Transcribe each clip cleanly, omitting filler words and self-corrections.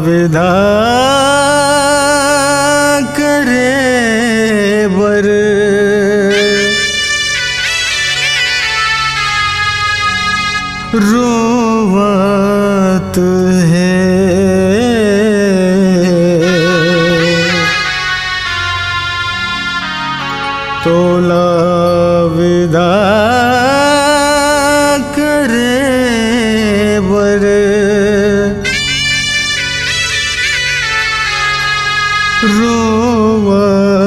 विदा करे बर रोवत है तोला विदा करे बर रोवत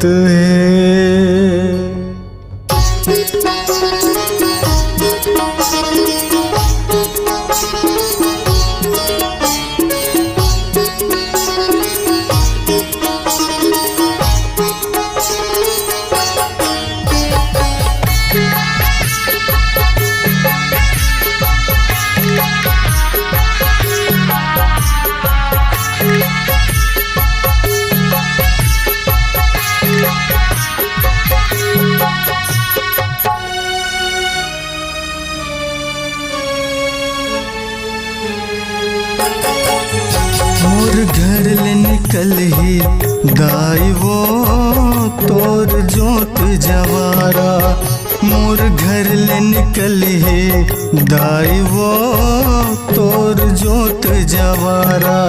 है। मोर घर ले निकल ही दाई वो तोर जोत जवारा। मोर घर ले निकल ही दाई वो तोर जोत जवारा।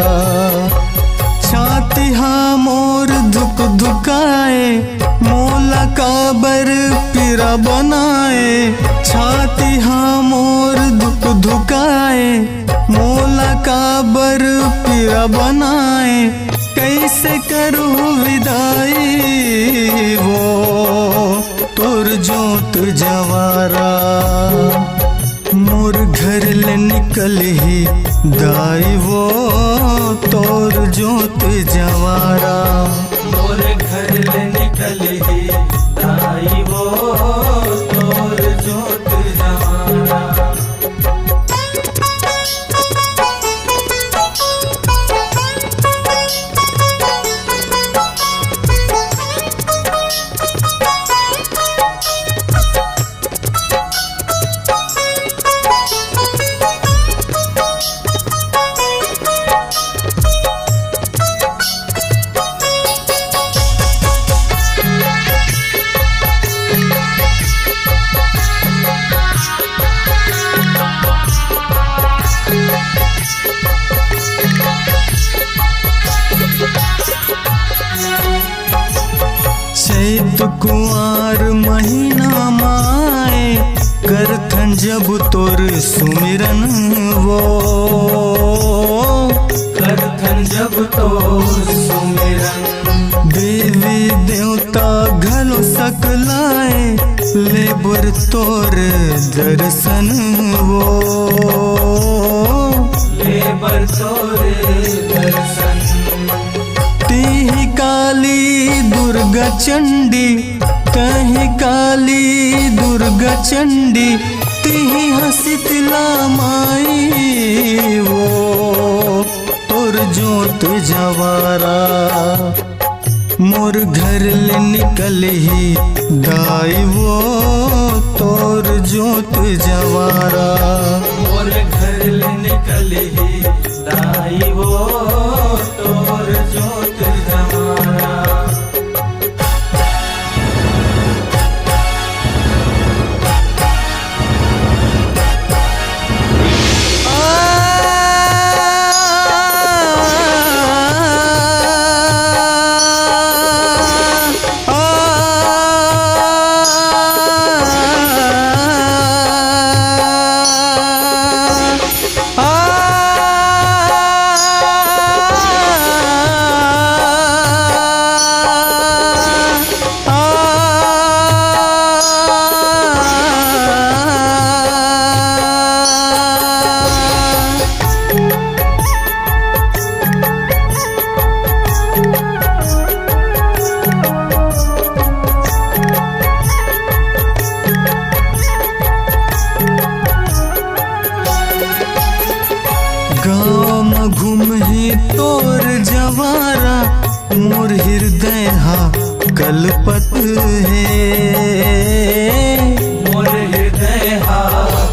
छाती हाँ मोर धुक धुकाए मोला काबर पीरा बनाए। छाती हाँ मोर धुक धुकाए मोला काबर पीरा बनाए। कैसे करूँ विदाई वो तोर जोत जवारा। मोर घर ले निकल ही दाई वो तोर जोत जवारा। मोर घर ले निकल ही दाई वो तोर जोत जवारा। चैत कुआर महीना माए करथन जब तोर सुमिरन वो। करथन जब तोर सुमिरन देवी देवता घलो सकलाए लेबर तोर दर्शन वो। लेबर तोर दर्शन तिहि काली दुर्गा चंडी कहीं काली दुर्गा चंडी तिहि हसीतला माई वो तोर जोत जवारा। मोर घर ले निकल ही दाई वो तोर जोत जवारा। मोर घर ले निकल ही दाई वो तोर जोत जवारा। घूमही तोर जवारा मोर हृदय हा कलपत है। मोर हृदय हा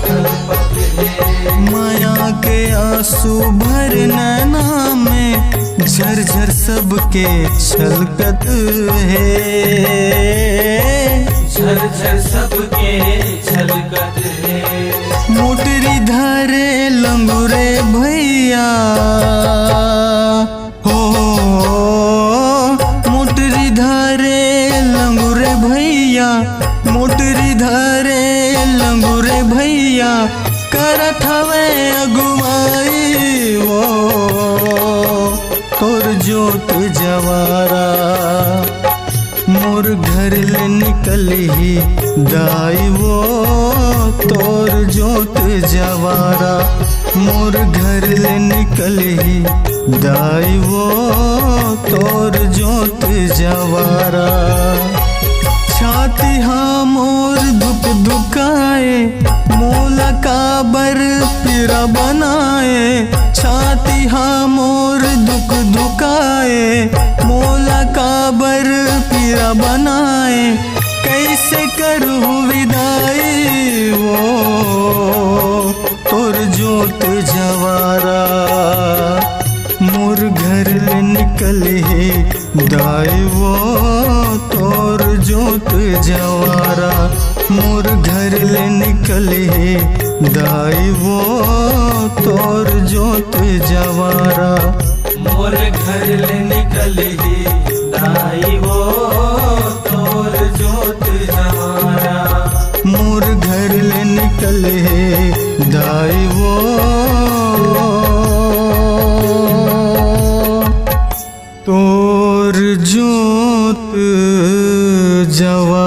कलपत है। माया के आंसू भर नैना में झरझर सबके छलकत है। झरझर सबके छलकत है। मोटरी धारे लंगुरे भैया हो, मोटरी धारे लंगुरे भैया, मोटरी धारे लंगुरे भैया करत हवे अगुवाई वो तोर जोत जवारा। मोर घर ले निकल ही दाई वो तोर जोत जवारा। मोर घर ले निकल ही दाई वो तोर जोत जवारा। छाती हाँ मोर दुख दुखाए मोला काबर पीरा बनाए। छाती हाँ मोर दुख दुखाए मोला काबर पीरा बनाए। कैसे करूँ विदाई वो तोर जोत जवारा। मोर घर ले निकल ही दाई वो तोर जोत जवारा। मोर घर ले निकल ही दाई वो तोर जोत जवारा। मोर घर ले निकल ही दाई वो तोर जोत जवारा। मोर घर ले निकल ही दाई वो तोर जोत जवारा।